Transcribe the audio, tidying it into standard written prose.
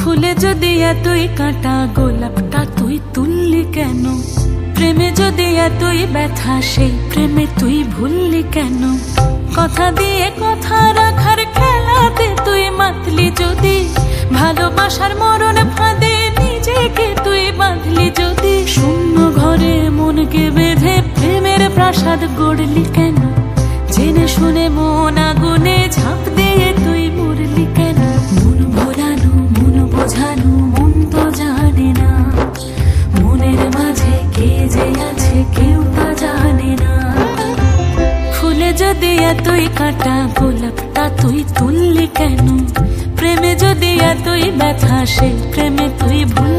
ফুলে যদি এতই কাঁটা গোলাপটা তুই তুললি কেন? প্রেমে যদি এতই ব্যথা সেই প্রেমে তুই ভুললি কেন? কথা দিয়ে কথা রাখার খেলাতে তুই মাতলি যদি, ভালোবাসার মরণ ফাঁদে নিজেকে তুই বাঁধলি যদি, শূন্য ঘরে মনকে বেঁধে প্রেমের প্রাসাদ গড়লি কেন? জেনে শুনে মন আগুনে ঝাঁপ দিয়ে তুই মরলি কেন? মন ভোলানো মন বোঝানো মন তো জানে না, মনের মাঝে কে যে আছে কেউ তা জানে না। ফুলে যদি এতই কাঁটা গোলাপটা তুই তুললি কেন? প্রেমে যদি এতই ব্যথা সেই প্রেমে তুই ভুল